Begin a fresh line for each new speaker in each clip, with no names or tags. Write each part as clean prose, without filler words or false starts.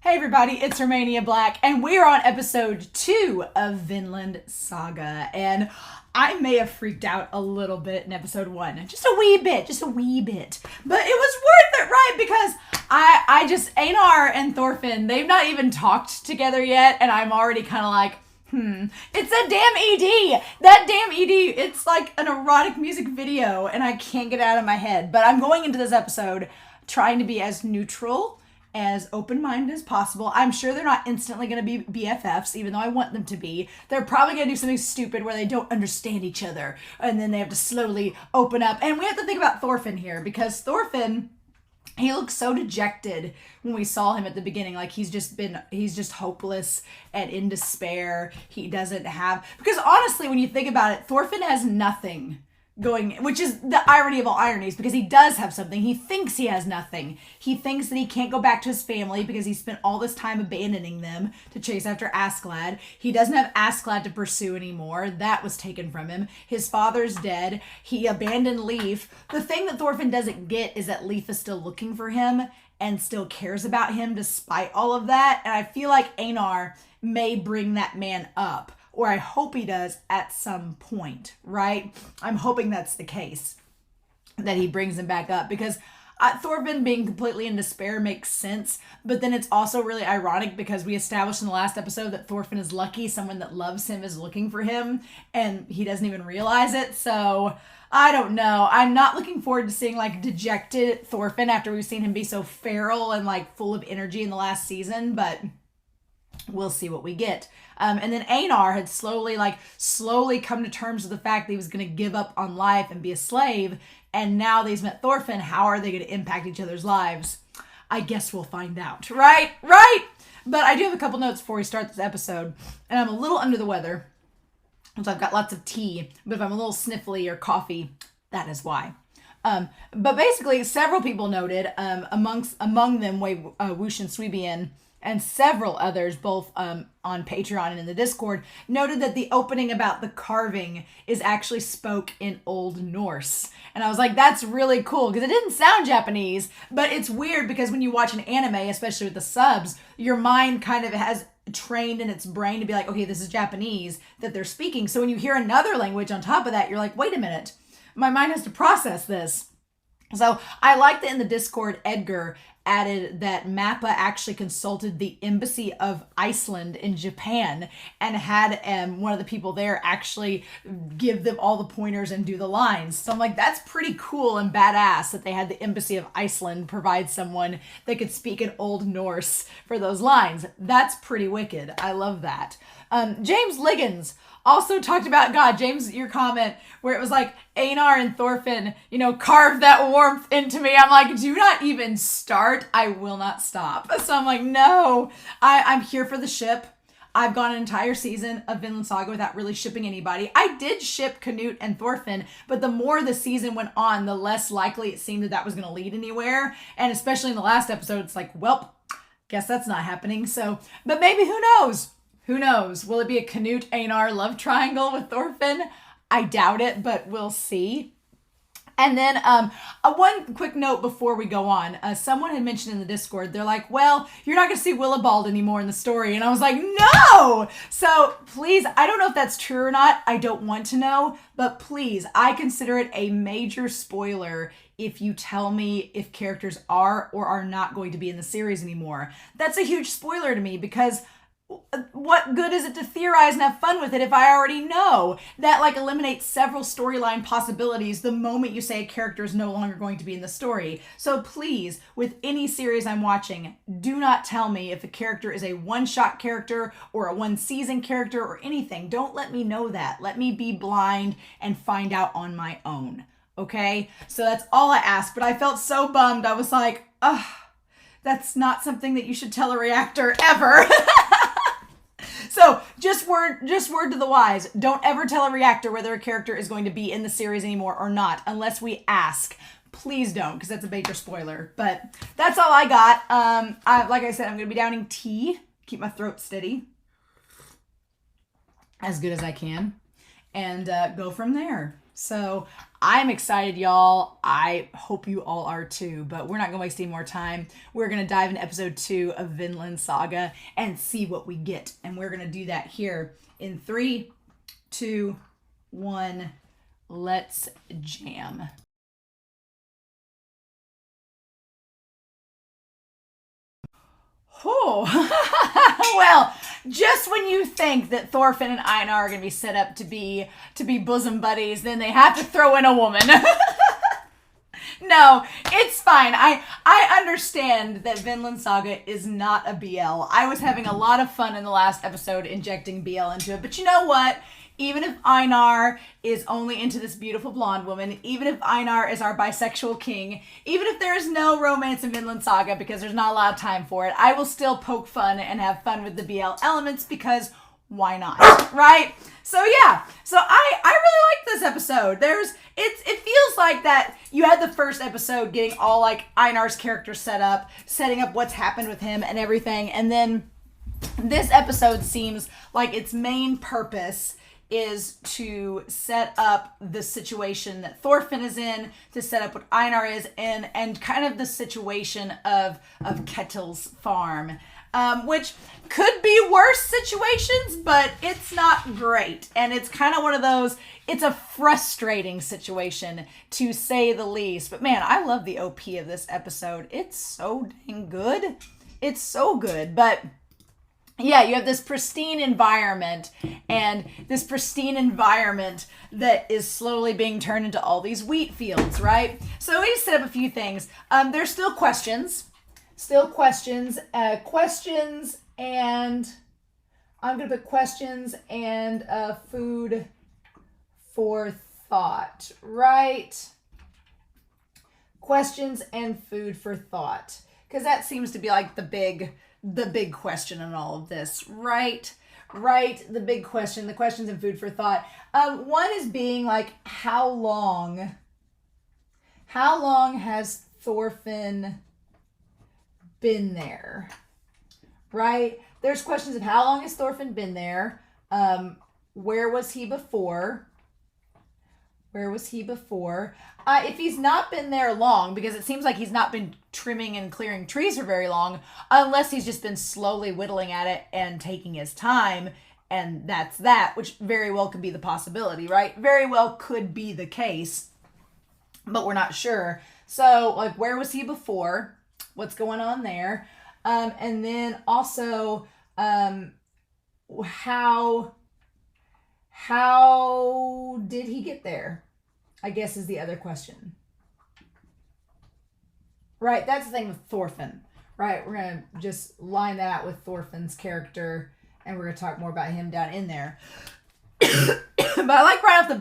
Hey everybody, it's Romania Black, and we are on episode 2 of Vinland Saga, and I may have freaked out a little bit in episode 1, just a wee bit, but it was worth it, right? Because I just, Einar and Thorfinn, they've not even talked together yet, and I'm already kind of like, it's a damn ED. That damn ED, it's like an erotic music video, and I can't get it out of my head, but I'm going into this episode trying to be as neutral, as open-minded as possible. I'm sure they're not instantly going to be BFFs, even though I want them to be. They're probably going to do something stupid where they don't understand each other, and then they have to slowly open up. And we have to think about Thorfinn here, because Thorfinn, he looked so dejected when we saw him at the beginning. Like he's just hopeless and in despair. He doesn't have, because honestly, when you think about it, Thorfinn has nothing going, which is the irony of all ironies, because he does have something. He thinks he has nothing. He thinks that he can't go back to his family because he spent all this time abandoning them to chase after Asklad. He doesn't have Asklad to pursue anymore. That was taken from him. His father's dead. He abandoned Leif. The thing that Thorfinn doesn't get is that Leif is still looking for him and still cares about him despite all of that. And I feel like Einar may bring that man up, or I hope he does at some point, right? I'm hoping that's the case, that he brings him back up, because Thorfinn being completely in despair makes sense, but then it's also really ironic because we established in the last episode that Thorfinn is lucky. Someone that loves him is looking for him, and he doesn't even realize it, so I don't know. I'm not looking forward to seeing like dejected Thorfinn after we've seen him be so feral and like full of energy in the last season, but we'll see what we get. And then Einar had slowly come to terms with the fact that he was going to give up on life and be a slave. And now that he's met Thorfinn, how are they going to impact each other's lives? I guess we'll find out, right? But I do have a couple notes before we start this episode. And I'm a little under the weather, so I've got lots of tea. But if I'm a little sniffly or coffee, that is why. But basically, several people noted, among them, Woosh and Sweebian, and several others, both on Patreon and in the Discord, noted that the opening about the carving is actually spoke in Old Norse. And I was like, that's really cool, because it didn't sound Japanese, but it's weird because when you watch an anime, especially with the subs, your mind kind of has trained in its brain to be like, okay, this is Japanese that they're speaking. So when you hear another language on top of that, you're like, wait a minute, my mind has to process this. So I like that in the Discord, Edgar added that Mappa actually consulted the embassy of Iceland in Japan and had one of the people there actually give them all the pointers and do the lines. So I'm like, that's pretty cool and badass that they had the embassy of Iceland provide someone that could speak in Old Norse for those lines. That's pretty wicked. I love that. James Liggins also talked about, God, James, your comment where it was like Einar and Thorfinn, carve that warmth into me. I'm like, do not even start. I will not stop. So I'm like, no, I'm here for the ship. I've gone an entire season of Vinland Saga without really shipping anybody. I did ship Canute and Thorfinn, but the more the season went on, the less likely it seemed that was going to lead anywhere. And especially in the last episode, it's like, well, guess that's not happening. So, but maybe who knows? Who knows? Will it be a Canute Einar love triangle with Thorfinn? I doubt it, but we'll see. And then one quick note before we go on. Someone had mentioned in the Discord, they're like, well, you're not going to see Willibald anymore in the story. And I was like, no! So please, I don't know if that's true or not. I don't want to know. But please, I consider it a major spoiler if you tell me if characters are or are not going to be in the series anymore. That's a huge spoiler to me, because what good is it to theorize and have fun with it if I already know? That eliminates several storyline possibilities the moment you say a character is no longer going to be in the story. So please, with any series I'm watching, do not tell me if a character is a one-shot character or a one-season character or anything. Don't let me know that. Let me be blind and find out on my own. Okay? So that's all I ask, but I felt so bummed. I was like, ugh, that's not something that you should tell a reactor ever. So just word to the wise. Don't ever tell a reactor whether a character is going to be in the series anymore or not, unless we ask. Please don't, because that's a major spoiler. But that's all I got. Like I said, I'm going to be downing tea. Keep my throat steady. As good as I can. And go from there. So I'm excited, y'all. I hope you all are too, but we're not going to waste any more time. We're going to dive into episode 2 of Vinland Saga and see what we get. And we're going to do that here in 3, 2, 1. Let's jam. Oh, well, just when you think that Thorfinn and Einar are going to be set up to be bosom buddies, then they have to throw in a woman. No, it's fine. I understand that Vinland Saga is not a BL. I was having a lot of fun in the last episode injecting BL into it, but you know what? Even if Einar is only into this beautiful blonde woman, even if Einar is our bisexual king, even if there is no romance in Vinland Saga because there's not a lot of time for it, I will still poke fun and have fun with the BL elements because why not, right? So yeah, so I really like this episode. It feels like that you had the first episode getting all like Einar's character set up, setting up what's happened with him and everything, and then this episode seems like its main purpose is to set up the situation that Thorfinn is in, to set up what Einar is in, and kind of the situation of Ketil's farm, which could be worse situations, but it's not great. And it's kind of one of those, it's a frustrating situation, to say the least. But man, I love the OP of this episode. It's so dang good. It's so good, but yeah, you have this pristine environment, and this pristine environment that is slowly being turned into all these wheat fields, right? So we set up a few things. There's still questions, and I'm going to put questions and food for thought, right? Questions and food for thought, because that seems to be like the big question in all of this, right? The big question, the questions and food for thought. One is being like, how long has Thorfinn been there, right? There's questions of how long has Thorfinn been there? Where was he before? If he's not been there long, because it seems like he's not been trimming and clearing trees for very long, unless he's just been slowly whittling at it and taking his time, and that's that, which very well could be the possibility, right? Very well could be the case, but we're not sure. So, like, where was he before? What's going on there? And then also, how did he get there? I guess is the other question. Right, that's the thing with Thorfinn. Right, we're going to just line that out with Thorfinn's character, and we're going to talk more about him down in there. But I like right off the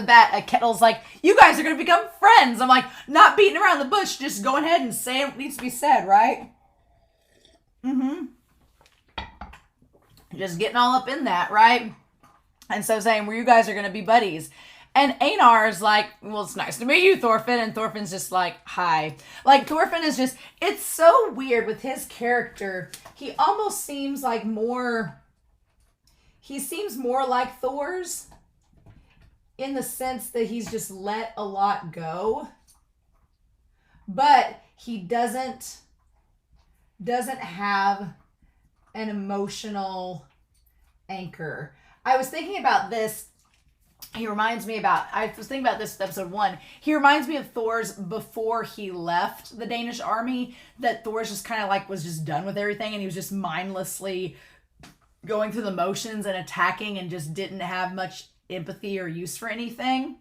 bat, Kettle's like, you guys are going to become friends. I'm like, not beating around the bush, just going ahead and saying what needs to be said, right? Just getting all up in that, right? And so saying, well, you guys are going to be buddies. And Einar's like, well, it's nice to meet you, Thorfinn. And Thorfinn's just like, hi. Like, Thorfinn is just, it's so weird with his character. He almost seems like he seems more like Thor's in the sense that he's just let a lot go. But he doesn't have an emotional anchor. I was thinking about this. I was thinking about this with episode 1. He reminds me of Thor's before he left the Danish army, that Thor's just kind of like was just done with everything, and he was just mindlessly going through the motions and attacking and just didn't have much empathy or use for anything.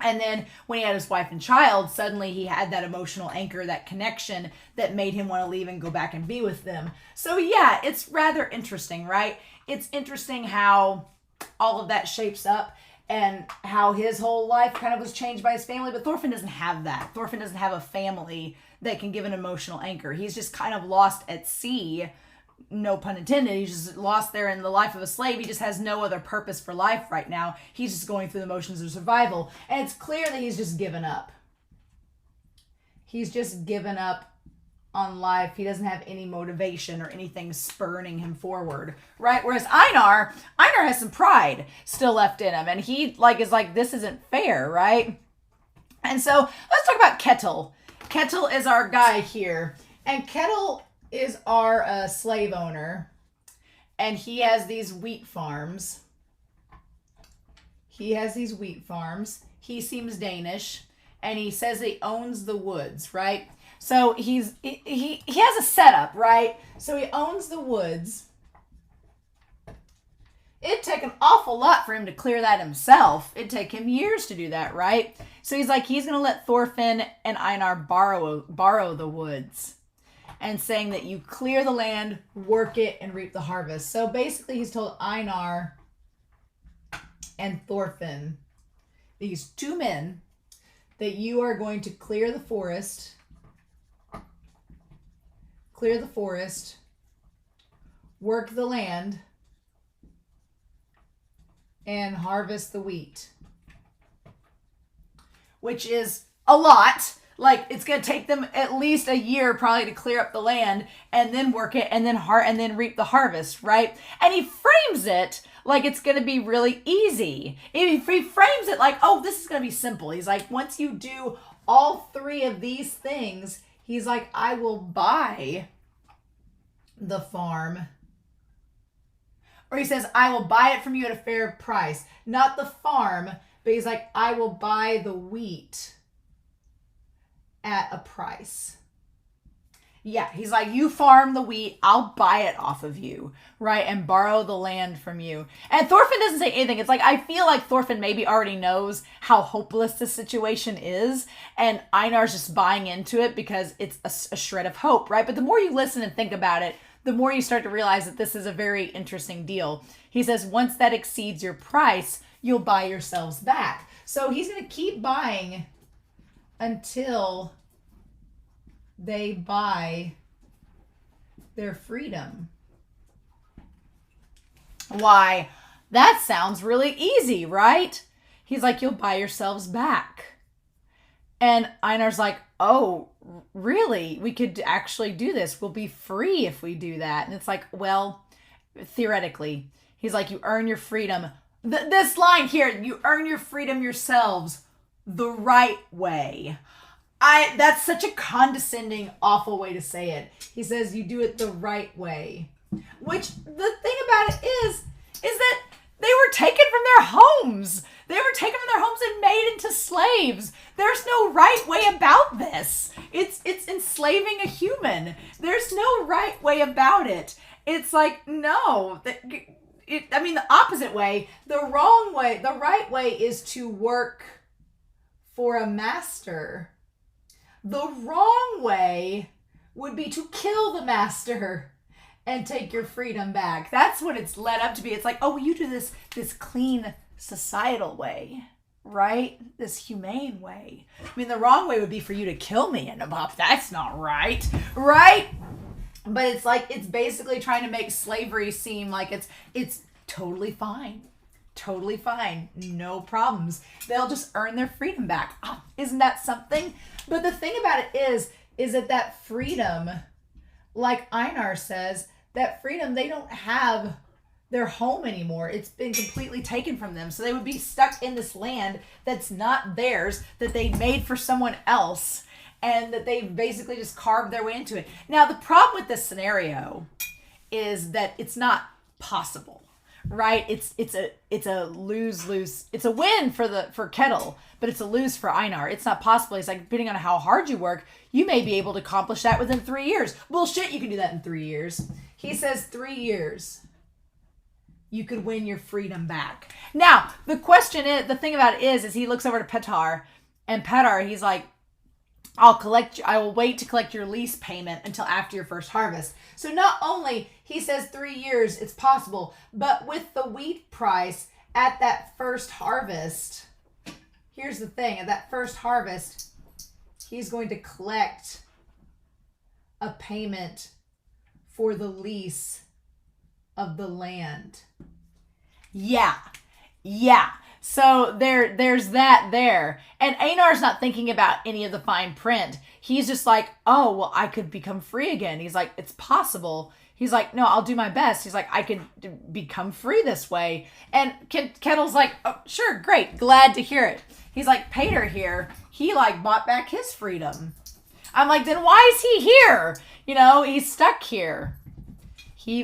And then when he had his wife and child, suddenly he had that emotional anchor, that connection that made him want to leave and go back and be with them. So yeah, it's rather interesting, right? It's interesting how all of that shapes up and how his whole life kind of was changed by his family. But Thorfinn doesn't have that. Thorfinn doesn't have a family that can give an emotional anchor. He's just kind of lost at sea. No pun intended. He's just lost there in the life of a slave. He just has no other purpose for life right now. He's just going through the motions of survival. And it's clear that he's just given up. He's just given up on life. He doesn't have any motivation or anything spurring him forward, right? Whereas Einar has some pride still left in him, and he is like, this isn't fair, right? And so let's talk about Kettle. Kettle is our guy here, and Kettle is our slave owner, and he has these wheat farms. He seems Danish, and he says he owns the woods, right? So he has a setup, right? So he owns the woods. It'd take an awful lot for him to clear that himself. It'd take him years to do that, right? So he's like, he's going to let Thorfinn and Einar borrow the woods, and saying that you clear the land, work it, and reap the harvest. So basically he's told Einar and Thorfinn, these two men, that you are going to clear the forest, work the land, and harvest the wheat. Which is a lot. Like, it's going to take them at least a year probably to clear up the land, and then work it, and then reap the harvest, right? And he frames it like it's going to be really easy. He frames it like, oh, this is going to be simple. He's like, once you do all three of these things, he's like, I will buy the farm. Or he says, I will buy it from you at a fair price. Not the farm, but he's like, I will buy the wheat at a price. Yeah, he's like, you farm the wheat, I'll buy it off of you, right? And borrow the land from you. And Thorfinn doesn't say anything. It's like, I feel like Thorfinn maybe already knows how hopeless this situation is, and Einar's just buying into it because it's a shred of hope, right? But the more you listen and think about it, the more you start to realize that this is a very interesting deal. He says, once that exceeds your price, you'll buy yourselves back. So he's going to keep buying until they buy their freedom. Why, that sounds really easy, right? He's like, you'll buy yourselves back. And Einar's like, oh, really? We could actually do this. We'll be free if we do that. And it's like, well, theoretically. He's like, you earn your freedom. This line here, you earn your freedom yourselves the right way. That's such a condescending, awful way to say it. He says you do it the right way. Which, the thing about it is that they were taken from their homes. They were taken from their homes and made into slaves. There's no right way about this. It's enslaving a human. There's no right way about it. It's like, no. The opposite way, the wrong way, the right way is to work for a master. The wrong way would be to kill the master and take your freedom back. That's what it's led up to be. It's like, oh, you do this clean societal way, right? This humane way. I mean, the wrong way would be for you to kill me, and that's not right, right? But it's like, it's basically trying to make slavery seem like it's totally fine. Totally fine. No problems. They'll just earn their freedom back. Oh, isn't that something? But the thing about it is that freedom, like Einar says, that freedom, they don't have their home anymore. It's been completely taken from them. So they would be stuck in this land that's not theirs, that they made for someone else, and that they basically just carved their way into it. Now, the problem with this scenario is that it's not possible. Right? It's a lose-lose. It's a win for Kettle, but it's a lose for Einar. It's not possible. It's like, depending on how hard you work, you may be able to accomplish that within 3 years. Bullshit, you can do that in 3 years. He says 3 years. You could win your freedom back. Now, the thing about it is he looks over to Petar, and Petar, he's like, I will wait to collect your lease payment until after your first harvest. So not only, he says 3 years, it's possible, but with the wheat price at that first harvest, here's the thing, at that first harvest, he's going to collect a payment for the lease of the land. Yeah. So there's that there. And Einar's not thinking about any of the fine print. He's just like, oh, well, I could become free again. He's like, it's possible. He's like, no, I'll do my best. He's like, I could become free this way. And Kettle's like, oh, sure, great. Glad to hear it. He's like, Pater here, he like bought back his freedom. I'm like, then why is he here? You know, he's stuck here.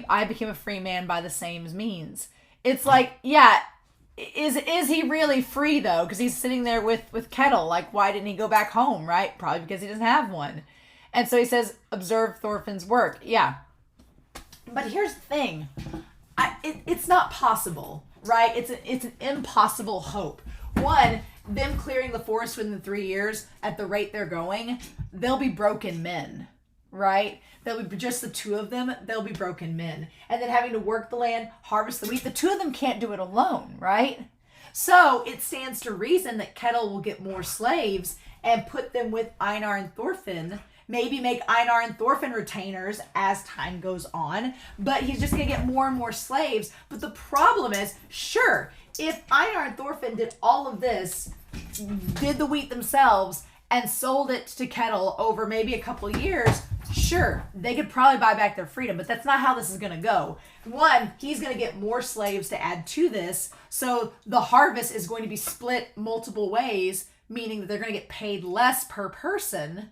I became a free man by the same means. It's like, yeah, is he really free though? Because he's sitting there with Kettle. Like, why didn't he go back home, right? Probably because he doesn't have one. And so he says, observe Thorfinn's work. Yeah. But here's the thing. It's not possible, right? It's an impossible hope. One, them clearing the forest within 3 years at the rate they're going, they'll be broken men, right? They'll be just the two of them. They'll be broken men. And then having to work the land, harvest the wheat. The two of them can't do it alone, right? So it stands to reason that Kettle will get more slaves and put them with Einar and Thorfinn. Maybe make Einar and Thorfinn retainers as time goes on. But he's just going to get more and more slaves. But the problem is, sure, if Einar and Thorfinn did all of this, did the wheat themselves, and sold it to Kettle over maybe a couple of years, sure, they could probably buy back their freedom, but that's not how this is going to go. One, he's going to get more slaves to add to this, so the harvest is going to be split multiple ways, meaning that they're going to get paid less per person,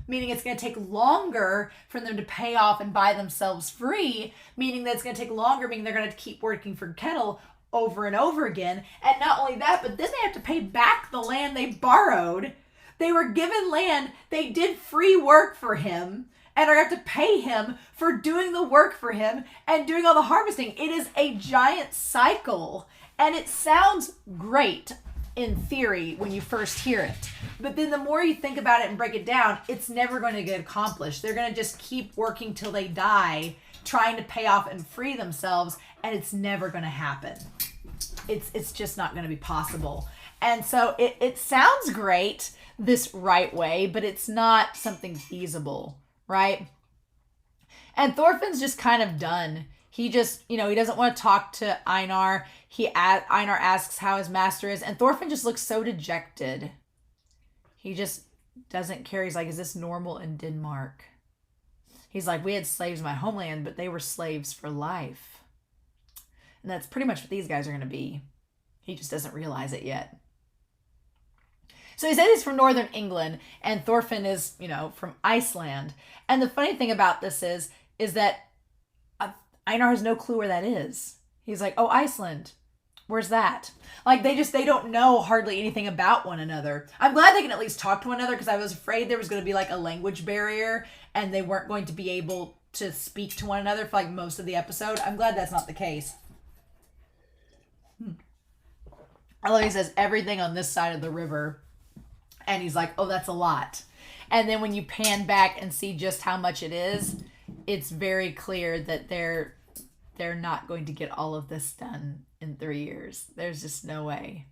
meaning it's going to take longer for them to pay off and buy themselves free, meaning that it's going to take longer, meaning they're going to keep working for Kettle over and over again. And not only that, but then they have to pay back the land they borrowed. They were given land, they did free work for him, and are going to have to pay him for doing the work for him and doing all the harvesting. It is a giant cycle, and it sounds great in theory when you first hear it. But then the more you think about it and break it down, it's never going to get accomplished. They're going to just keep working till they die, trying to pay off and free themselves, and it's never going to happen. It's just not going to be possible. And so it sounds great this right way, but it's not something feasible, right? And Thorfinn's just kind of done. He just, he doesn't want to talk to Einar. Einar asks how his master is, and Thorfinn just looks so dejected. He just doesn't care. He's like, is this normal in Denmark? He's like, we had slaves in my homeland, but they were slaves for life. And that's pretty much what these guys are going to be. He just doesn't realize it yet. So he said he's from northern England, and Thorfinn is, from Iceland. And the funny thing about this is that Einar has no clue where that is. He's like, oh, Iceland. Where's that? Like, they don't know hardly anything about one another. I'm glad they can at least talk to one another, because I was afraid there was going to be like a language barrier and they weren't going to be able to speak to one another for like most of the episode. I'm glad that's not the case. I love he says everything on this side of the river. And he's like, oh, that's a lot. And then when you pan back and see just how much it is, it's very clear that they're not going to get all of this done in 3 years. There's just no way.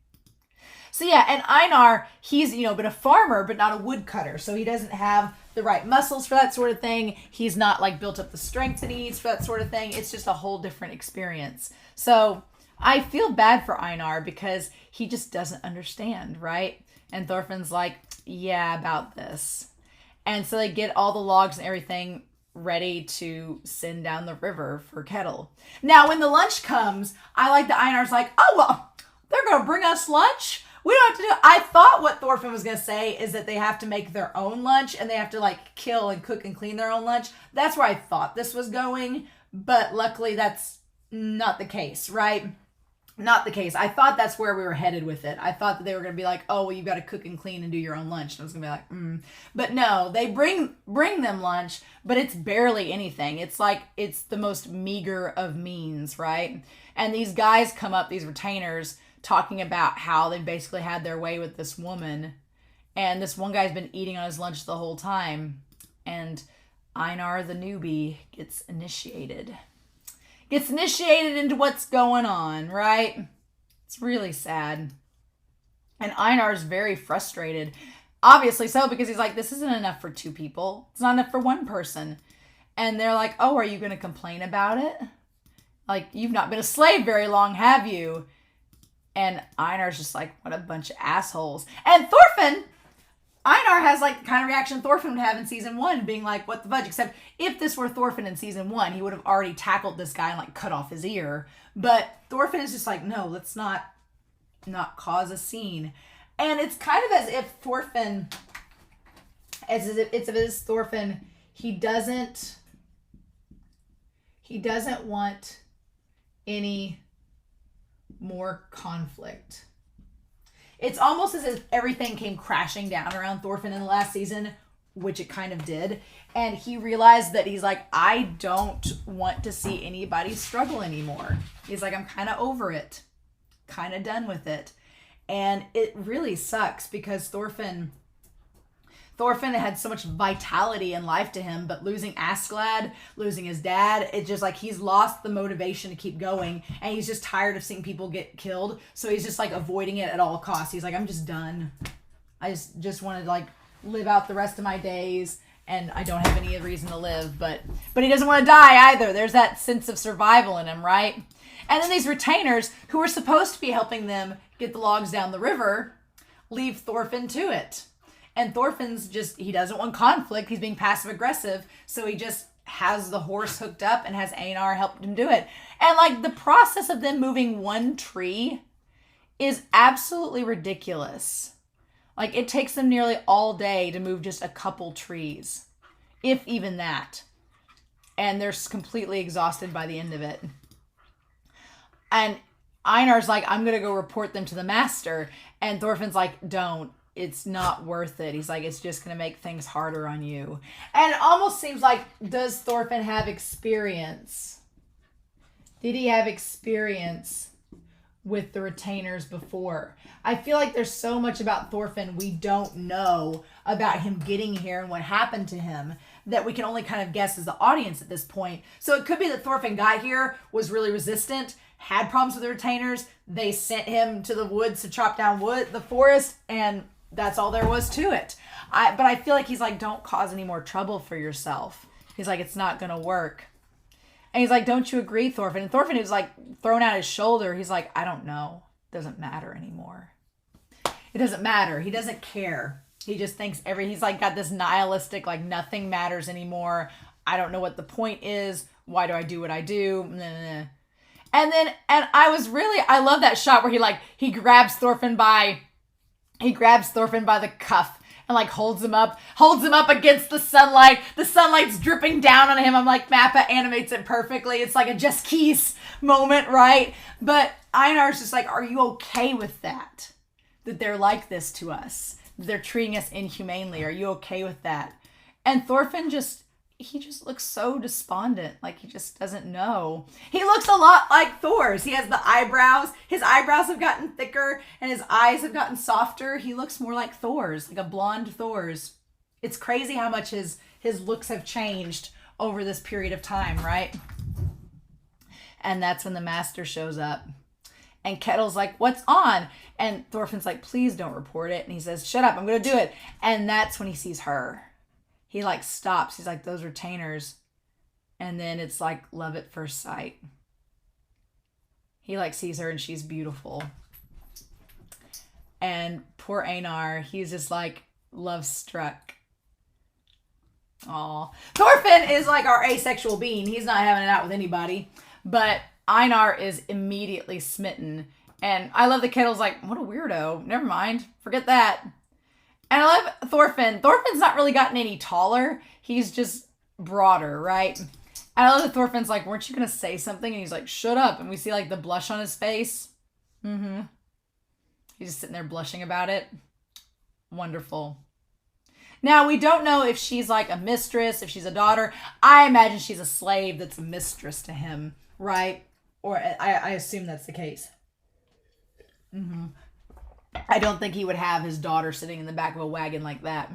So yeah, and Einar, he's, been a farmer, but not a woodcutter. So he doesn't have the right muscles for that sort of thing. He's not like built up the strength that he needs for that sort of thing. It's just a whole different experience. So I feel bad for Einar because he just doesn't understand, right? And Thorfinn's like, yeah, about this. And so they get all the logs and everything ready to send down the river for Kettle. Now, when the lunch comes, I like that Einar's like, oh, well, they're going to bring us lunch? We don't have to do it. I thought what Thorfinn was going to say is that they have to make their own lunch and they have to like kill and cook and clean their own lunch. That's where I thought this was going. But luckily, that's not the case, right? Not the case. I thought that's where we were headed with it. I thought that they were going to be like, oh, well, you've got to cook and clean and do your own lunch. And I was going to be like, But no, they bring them lunch, but it's barely anything. It's like, it's the most meager of means, right? And these guys come up, these retainers, talking about how they basically had their way with this woman. And this one guy's been eating on his lunch the whole time. And Einar, the newbie, gets initiated into what's going on, right? It's really sad. And Einar's very frustrated. Obviously so, because he's like, this isn't enough for 2 people. It's not enough for 1 person. And they're like, oh, are you going to complain about it? Like, you've not been a slave very long, have you? And Einar's just like, what a bunch of assholes. And Thorfinn, Einar has like the kind of reaction Thorfinn would have in season 1, being like, what the fudge? Except if this were Thorfinn in season 1, he would have already tackled this guy and like cut off his ear. But Thorfinn is just like, no, let's not cause a scene. And it's kind of as if Thorfinn, Thorfinn, he doesn't want any more conflict. It's almost as if everything came crashing down around Thorfinn in the last season, which it kind of did. And he realized that he's like, I don't want to see anybody struggle anymore. He's like, I'm kind of over it. Kind of done with it. And it really sucks because Thorfinn had so much vitality and life to him, but losing Askeladd, losing his dad, it's just like he's lost the motivation to keep going, and he's just tired of seeing people get killed, so he's just like avoiding it at all costs. He's like, I'm just done. I just want to like live out the rest of my days, and I don't have any reason to live, but he doesn't want to die either. There's that sense of survival in him, right? And then these retainers, who are supposed to be helping them get the logs down the river, leave Thorfinn to it. And Thorfinn's just, he doesn't want conflict. He's being passive aggressive. So he just has the horse hooked up and has Einar help him do it. And like the process of them moving one tree is absolutely ridiculous. Like it takes them nearly all day to move just a couple trees, if even that. And they're completely exhausted by the end of it. And Einar's like, I'm going to go report them to the master. And Thorfinn's like, don't. It's not worth it. He's like, it's just going to make things harder on you. And it almost seems like, does Thorfinn have experience? Did he have experience with the retainers before? I feel like there's so much about Thorfinn we don't know about him getting here and what happened to him that we can only kind of guess as the audience at this point. So it could be that Thorfinn got here, was really resistant, had problems with the retainers. They sent him to the woods to chop down the forest, and that's all there was to it. But I feel like he's like, don't cause any more trouble for yourself. He's like, it's not going to work. And he's like, don't you agree, Thorfinn? And Thorfinn is like thrown out his shoulder. He's like, I don't know. It doesn't matter anymore. It doesn't matter. He doesn't care. He just thinks he's like got this nihilistic, like nothing matters anymore. I don't know what the point is. Why do I do what I do? And I love that shot where he grabs Thorfinn by the cuff and like holds him up against the sunlight. The sunlight's dripping down on him. I'm like, Mappa animates it perfectly. It's like a Just Keys moment, right? But Einar's just like, are you okay with that? That they're like this to us? They're treating us inhumanely. Are you okay with that? And Thorfinn he just looks so despondent. Like he just doesn't know. He looks a lot like Thor's. He has the eyebrows. His eyebrows have gotten thicker and his eyes have gotten softer. He looks more like Thor's, like a blonde Thor's. It's crazy how much his looks have changed over this period of time, right? And that's when the master shows up. And Kettle's like, what's on? And Thorfinn's like, please don't report it. And he says, shut up, I'm going to do it. And that's when he sees her. He like stops. He's like, those retainers. And then it's like love at first sight. He like sees her and she's beautiful. And poor Einar, he's just like love struck. Aw. Thorfinn is like our asexual being. He's not having it out with anybody. But Einar is immediately smitten. And I love the Kettle's like, what a weirdo. Never mind. Forget that. And I love Thorfinn. Thorfinn's not really gotten any taller. He's just broader, right? And I love that Thorfinn's like, weren't you going to say something? And he's like, shut up. And we see like the blush on his face. Mm-hmm. He's just sitting there blushing about it. Wonderful. Now, we don't know if she's like a mistress, if she's a daughter. I imagine she's a slave that's a mistress to him, right? Or I assume that's the case. Mm-hmm. I don't think he would have his daughter sitting in the back of a wagon like that.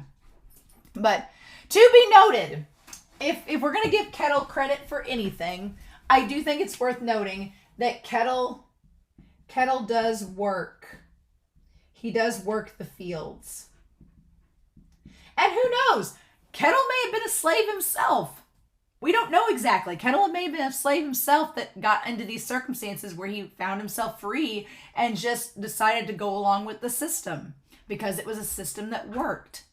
But to be noted, if we're going to give Kettle credit for anything, I do think it's worth noting that Kettle does work. He does work the fields. And who knows? Kettle may have been a slave himself. We don't know exactly. Kettle may have been a slave himself that got into these circumstances where he found himself free and just decided to go along with the system because it was a system that worked.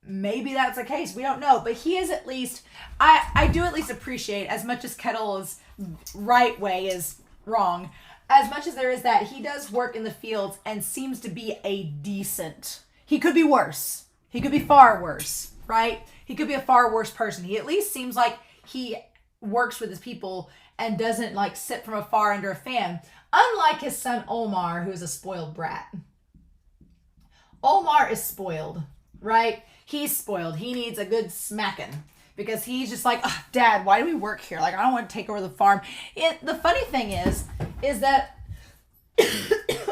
Maybe that's the case. We don't know. But he is at least, I do at least appreciate, as much as Kettle's right way is wrong, as much as there is that, he does work in the fields and seems to be a decent. He could be worse. He could be far worse, right? He could be a far worse person. He at least seems like he works with his people and doesn't like sit from afar under a fan. Unlike his son Omar, who is a spoiled brat. Omar is spoiled, right? He's spoiled. He needs a good smacking because he's just like, Dad, why do we work here? Like, I don't want to take over the farm. The funny thing is that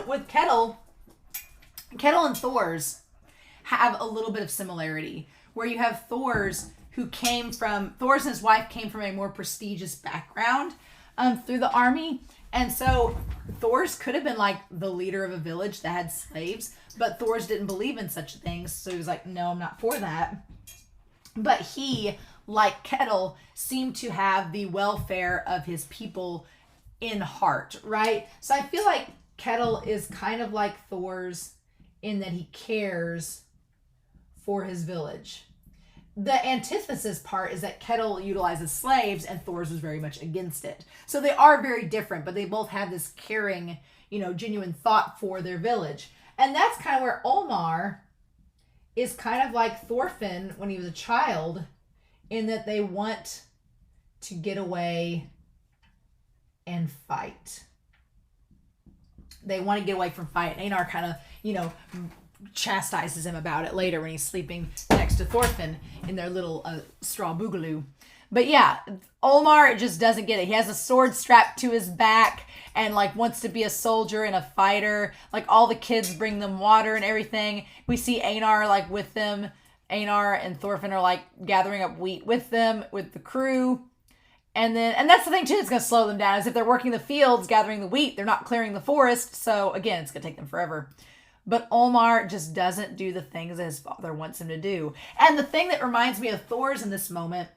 with Kettle and Thor's have a little bit of similarity, where you have Thor's and his wife came from a more prestigious background through the army. And so Thor's could have been like the leader of a village that had slaves, but Thor's didn't believe in such things. So he was like, no, I'm not for that. But he, like Kettle, seemed to have the welfare of his people in heart, right? So I feel like Kettle is kind of like Thor's in that he cares for his village. The antithesis part is that Kettle utilizes slaves and Thor's was very much against it. So they are very different, but they both have this caring, genuine thought for their village. And that's kind of where Omar is kind of like Thorfinn when he was a child, in that they want to get away and fight. They want to get away from fight. Einar kind of, chastises him about it later when he's sleeping next to Thorfinn in their little straw boogaloo. But yeah, Olmar just doesn't get it. He has a sword strapped to his back and like wants to be a soldier and a fighter. Like all the kids bring them water and everything. We see Einar like with them. Einar and Thorfinn are like gathering up wheat with them, with the crew. And that's the thing too that's going to slow them down, is if they're working the fields gathering the wheat, they're not clearing the forest. So again, it's going to take them forever. But Omar just doesn't do the things that his father wants him to do. And the thing that reminds me of Thor's in this moment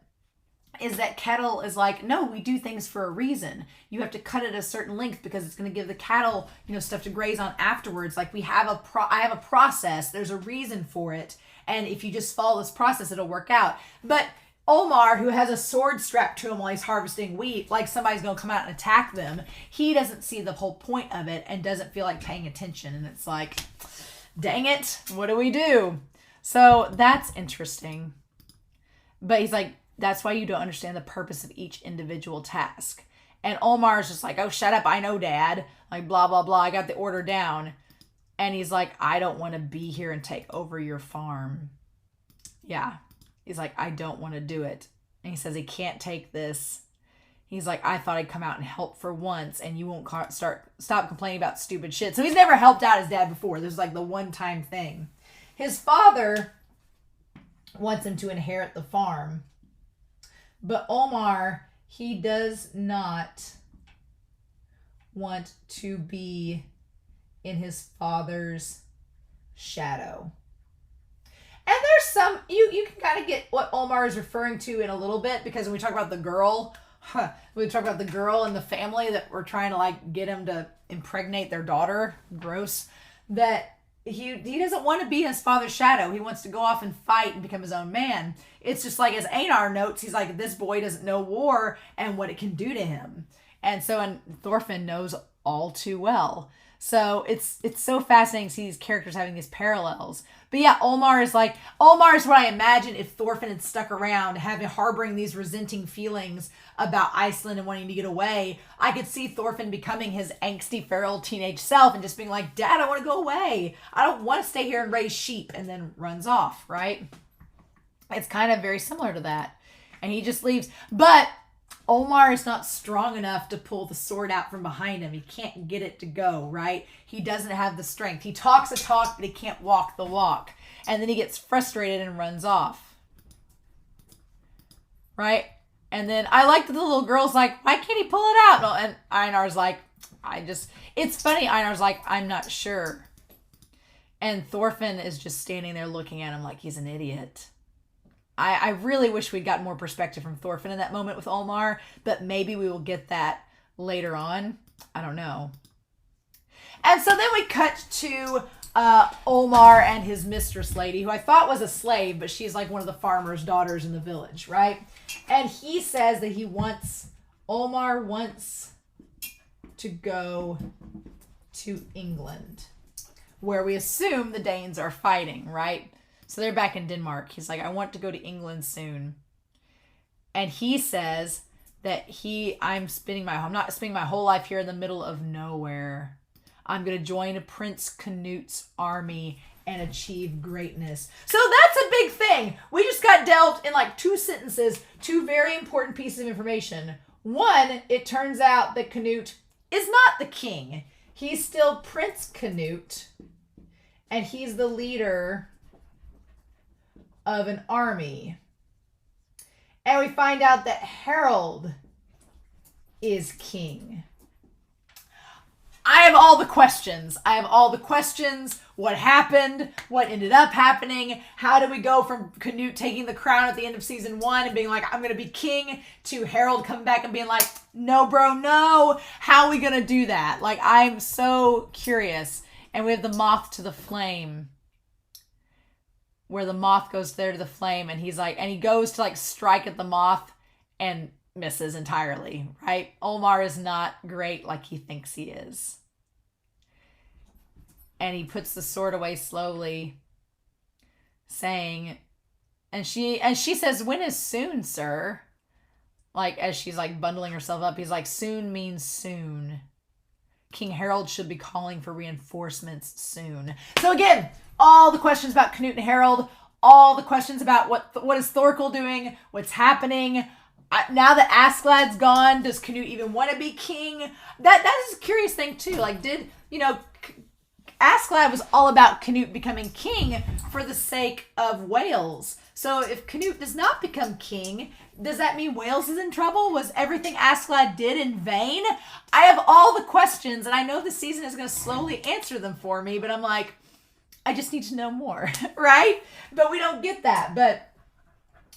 is that Kettle is like, no, we do things for a reason. You have to cut it a certain length because it's going to give the cattle, stuff to graze on afterwards. Like I have a process. There's a reason for it. And if you just follow this process, it'll work out. But Omar, who has a sword strapped to him while he's harvesting wheat, like somebody's going to come out and attack them, he doesn't see the whole point of it and doesn't feel like paying attention. And it's like, dang it, what do we do? So that's interesting. But he's like, that's why you don't understand the purpose of each individual task. And Omar is just like, oh, shut up, I know, Dad. Like, blah, blah, blah, I got the order down. And he's like, I don't want to be here and take over your farm. Yeah. He's like, I don't want to do it. And he says he can't take this. He's like, I thought I'd come out and help for once and you won't stop complaining about stupid shit. So he's never helped out his dad before. This is like the one-time thing. His father wants him to inherit the farm. But Omar, he does not want to be in his father's shadow. And there's some, you can kind of get what Omar is referring to in a little bit, because when we talk about the girl, and the family that we're trying to like get him to impregnate their daughter, gross, that he doesn't want to be in his father's shadow. He wants to go off and fight and become his own man. It's just like, as Einar notes, he's like, this boy doesn't know war and what it can do to him. And Thorfinn knows all too well. So it's so fascinating to see these characters having these parallels. But yeah, Omar is what I imagine if Thorfinn had stuck around, harboring these resenting feelings about Iceland and wanting to get away. I could see Thorfinn becoming his angsty, feral teenage self and just being like, Dad, I want to go away. I don't want to stay here and raise sheep, and then runs off, right? It's kind of very similar to that. And he just leaves. But Omar is not strong enough to pull the sword out from behind him. He can't get it to go, right? He doesn't have the strength. He talks the talk, but he can't walk the walk. And then he gets frustrated and runs off. Right? And then I like that the little girl's like, why can't he pull it out? And Einar's like, it's funny. Einar's like, I'm not sure. And Thorfinn is just standing there looking at him like he's an idiot. I really wish we'd gotten more perspective from Thorfinn in that moment with Olmar, but maybe we will get that later on. I don't know. And so then we cut to Olmar and his mistress lady, who I thought was a slave, but she's like one of the farmer's daughters in the village, right? And he says that Olmar wants to go to England, where we assume the Danes are fighting, right? So they're back in Denmark. He's like, I want to go to England soon. And he says that I'm not spending my whole life here in the middle of nowhere. I'm going to join Prince Canut's army and achieve greatness. So that's a big thing. We just got dealt in like 2 sentences, 2 very important pieces of information. One, it turns out that Canute is not the king. He's still Prince Canute, and he's the leader of an army. And we find out that Harold is king. I have all the questions. What happened? What ended up happening? How did we go from Canute taking the crown at the end of season 1 and being like, I'm going to be king, to Harold coming back and being like, no, bro, no. How are we going to do that? Like, I'm so curious. And we have the moth to the flame, where the moth goes there to the flame, and he goes to like strike at the moth and misses entirely, right? Olmar is not great like he thinks he is. And he puts the sword away slowly, saying, and she says, when is soon, sir? Like, as she's like bundling herself up, he's like, soon means soon. King Harold should be calling for reinforcements soon. So again, all the questions about Canute and Harold, all the questions about what is Thorkel doing, what's happening. Now that Askeladd's gone, does Canute even want to be king? That is a curious thing too. Like, Askeladd was all about Canute becoming king for the sake of Wales. So if Canute does not become king, does that mean Wales is in trouble? Was everything Askeladd did in vain? I have all the questions, and I know the season is going to slowly answer them for me, but I'm like, I just need to know more, right? But we don't get that. But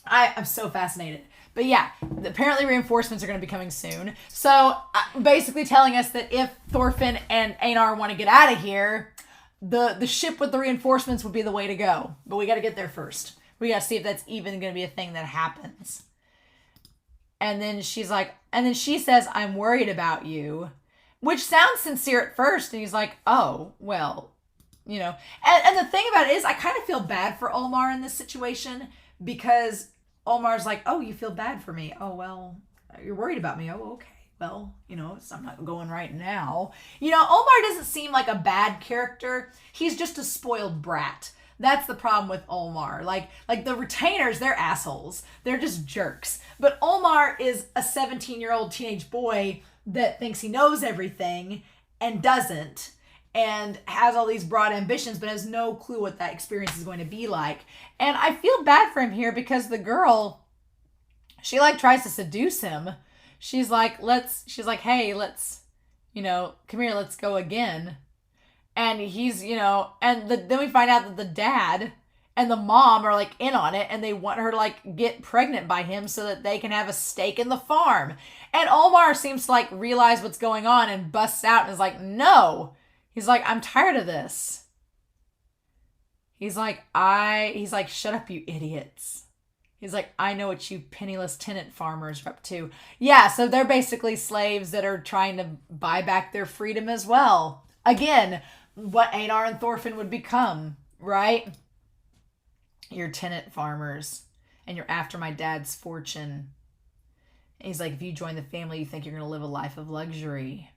I'm so fascinated. But yeah, apparently reinforcements are going to be coming soon. So basically telling us that if Thorfinn and Einar want to get out of here, the ship with the reinforcements would be the way to go. But we got to get there first. We got to see if that's even going to be a thing that happens. And then she says, I'm worried about you, which sounds sincere at first. And he's like, oh, well, And the thing about it is, I kind of feel bad for Olmar in this situation, because Olmar's like, oh, you feel bad for me. Oh, well, you're worried about me. Oh, okay. Well, I'm not going right now. Olmar doesn't seem like a bad character. He's just a spoiled brat. That's the problem with Olmar. Like the retainers, they're assholes. They're just jerks. But Olmar is a 17-year-old teenage boy that thinks he knows everything and doesn't, and has all these broad ambitions, but has no clue what that experience is going to be like. And I feel bad for him here, because the girl, she tries to seduce him. She's like, hey, let's, come here, let's go again. And he's, then we find out that the dad and the mom are in on it, and they want her to get pregnant by him so that they can have a stake in the farm. And Olmar seems to realize what's going on and busts out and is like, no. He's like, I'm tired of this. He's like, shut up, you idiots. He's like, I know what you penniless tenant farmers are up to. Yeah, so they're basically slaves that are trying to buy back their freedom as well. Again, what Einar and Thorfinn would become, right? You're tenant farmers, and you're after my dad's fortune. And he's like, if you join the family, you think you're going to live a life of luxury.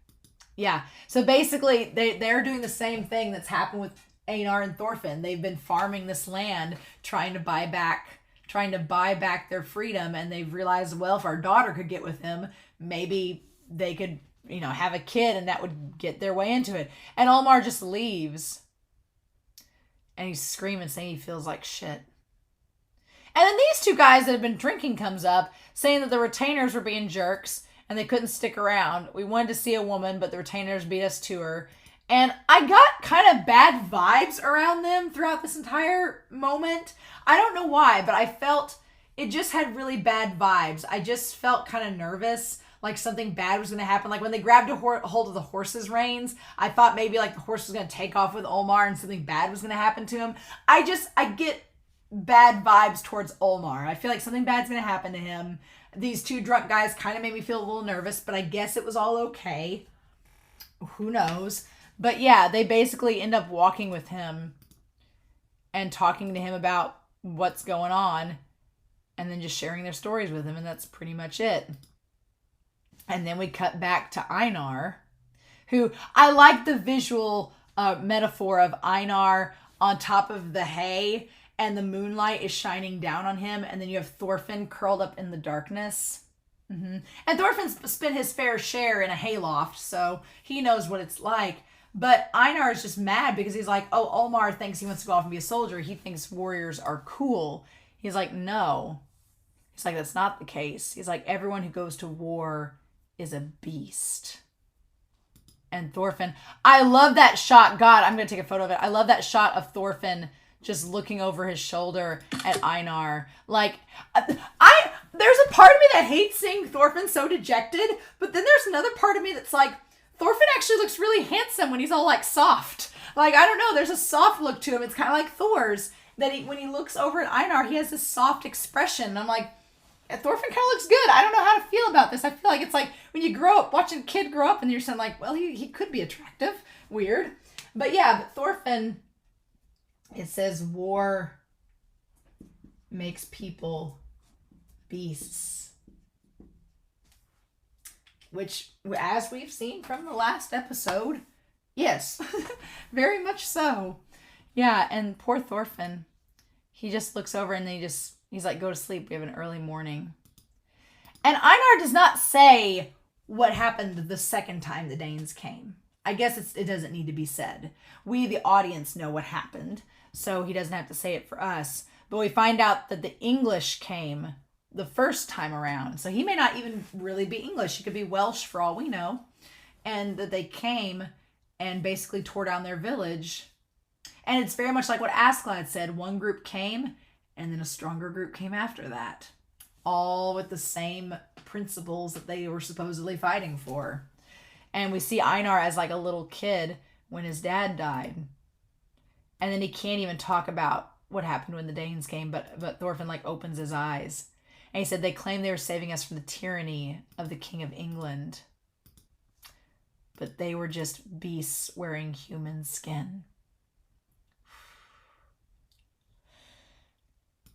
Yeah, so basically they're doing the same thing that's happened with Einar and Thorfinn. They've been farming this land, trying to buy back their freedom, and they've realized, well, if our daughter could get with him, maybe they could, have a kid, and that would get their way into it. And Omar just leaves, and he's screaming, saying he feels like shit. And then these 2 guys that have been drinking comes up, saying that the retainers were being jerks, and they couldn't stick around. We wanted to see a woman, but the retainers beat us to her. And I got kind of bad vibes around them throughout this entire moment. I don't know why, but I felt it just had really bad vibes. I just felt kind of nervous, like something bad was going to happen. Like when they grabbed a hold of the horse's reins, I thought maybe like the horse was going to take off with Olmar and something bad was going to happen to him. I get bad vibes towards Olmar. I feel like something bad's going to happen to him. These two drunk guys kind of made me feel a little nervous, but I guess it was all okay. Who knows? But yeah, they basically end up walking with him and talking to him about what's going on and then just sharing their stories with him, and that's pretty much it. And then we cut back to Einar, who I like the visual metaphor of Einar on top of the hay and the moonlight is shining down on him, and then you have Thorfinn curled up in the darkness. And Thorfinn's spent his fair share in a hayloft, so he knows what it's like. But Einar is just mad because he's like, oh, Omar thinks he wants to go off and be a soldier. He thinks warriors are cool. He's like, no. He's like, that's not the case. He's like, everyone who goes to war is a beast. And Thorfinn, I love that shot. God, I'm going to take a photo of it. I love that shot of Thorfinn just looking over his shoulder at Einar. Like, there's a part of me that hates seeing Thorfinn so dejected, but then there's another part of me that's like, Thorfinn actually looks really handsome when he's all like soft. Like, I don't know, there's a soft look to him. It's kind of like Thor's, that when he looks over at Einar, he has this soft expression. And I'm like, Thorfinn kind of looks good. I don't know how to feel about this. I feel like it's like when you grow up, watching a kid grow up and you're saying like, well, he could be attractive. Weird. But yeah, but Thorfinn, it says war makes people beasts. Which, as we've seen from the last episode, yes, very much so. Yeah, and poor Thorfinn, he just looks over and he's like, go to sleep. We have an early morning. And Einar does not say what happened the second time the Danes came. I guess it doesn't need to be said. We, the audience, know what happened, so he doesn't have to say it for us. But we find out that the English came the first time around. So he may not even really be English. He could be Welsh for all we know. And that they came and basically tore down their village. And it's very much like what Ascalad said. One group came and then a stronger group came after that. All with the same principles that they were supposedly fighting for. And we see Einar as like a little kid when his dad died. And then he can't even talk about what happened when the Danes came, but Thorfinn like opens his eyes. And he said, they claimed they were saving us from the tyranny of the King of England. But they were just beasts wearing human skin.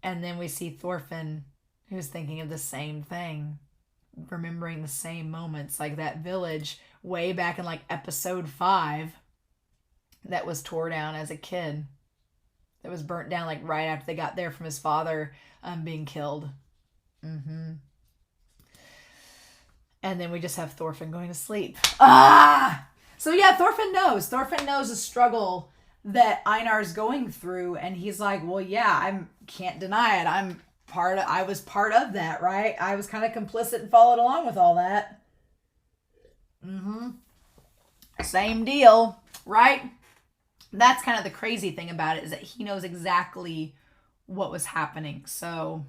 And then we see Thorfinn, who's thinking of the same thing. Remembering the same moments. Like that village way back in like episode 5 that was tore down as a kid. That was burnt down like right after they got there from his father being killed. And then we just have Thorfinn going to sleep. So yeah, Thorfinn knows. Thorfinn knows the struggle that Einar's going through, and he's like, well, yeah, I can't deny it. I was part of that, right? I was kind of complicit and followed along with all that. Same deal, right? That's kind of the crazy thing about it, is that he knows exactly what was happening. So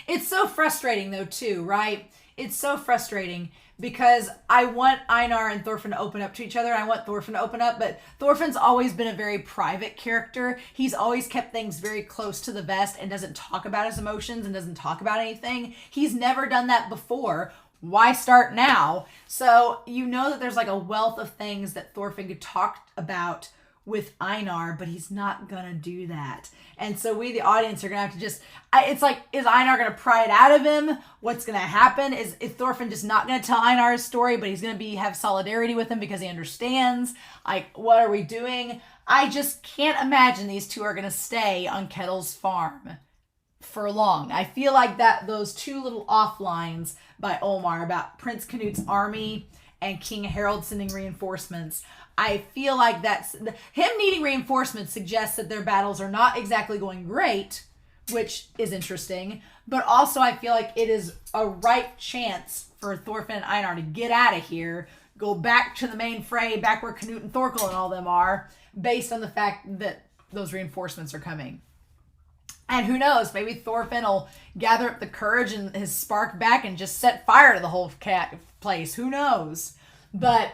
it's so frustrating though too, right? It's so frustrating because I want Einar and Thorfinn to open up to each other. I want Thorfinn to open up, but Thorfinn's always been a very private character. He's always kept things very close to the vest and doesn't talk about his emotions and doesn't talk about anything. He's never done that before. Why start now? So you know that there's like a wealth of things that Thorfinn could talk about with Einar, but he's not gonna do that. And so we, the audience, are gonna have to just, it's like, is Einar gonna pry it out of him? What's gonna happen? Is Thorfinn just not gonna tell Einar his story, but he's gonna have solidarity with him because he understands? Like, what are we doing? I just can't imagine these two are gonna stay on Kettle's farm for long. I feel like that those two little offlines by Omar about Prince Canute's army and King Harold sending reinforcements, I feel like that's him needing reinforcements suggests that their battles are not exactly going great, which is interesting. But also I feel like it is a right chance for Thorfinn and Einar to get out of here, go back to the main fray, back where Canute and Thorkel and all them are, based on the fact that those reinforcements are coming. And who knows, maybe Thorfinn will gather up the courage and his spark back and just set fire to the whole place. Who knows? But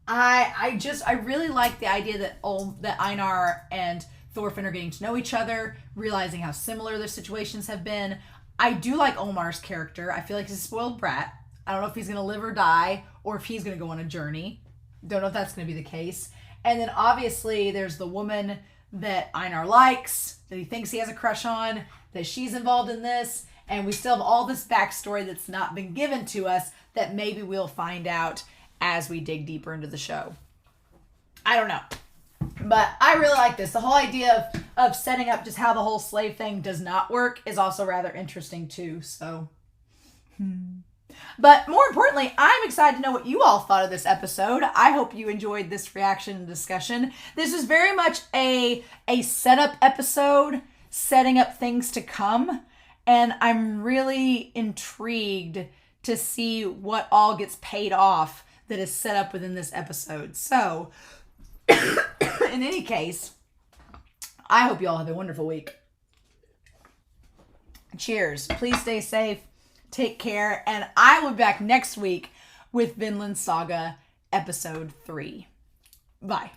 I really like the idea that Einar and Thorfinn are getting to know each other, realizing how similar their situations have been. I do like Olmar's character. I feel like he's a spoiled brat. I don't know if he's going to live or die, or if he's going to go on a journey. Don't know if that's going to be the case. And then obviously there's the woman that Einar likes, that he thinks he has a crush on, that she's involved in this, and we still have all this backstory that's not been given to us that maybe we'll find out as we dig deeper into the show. I don't know. But I really like this. The whole idea of setting up just how the whole slave thing does not work is also rather interesting too, so... But more importantly, I'm excited to know what you all thought of this episode. I hope you enjoyed this reaction and discussion. This is very much a setup episode, setting up things to come. And I'm really intrigued to see what all gets paid off that is set up within this episode. So, in any case, I hope you all have a wonderful week. Cheers. Please stay safe. Take care, and I will be back next week with Vinland Saga Episode 3. Bye.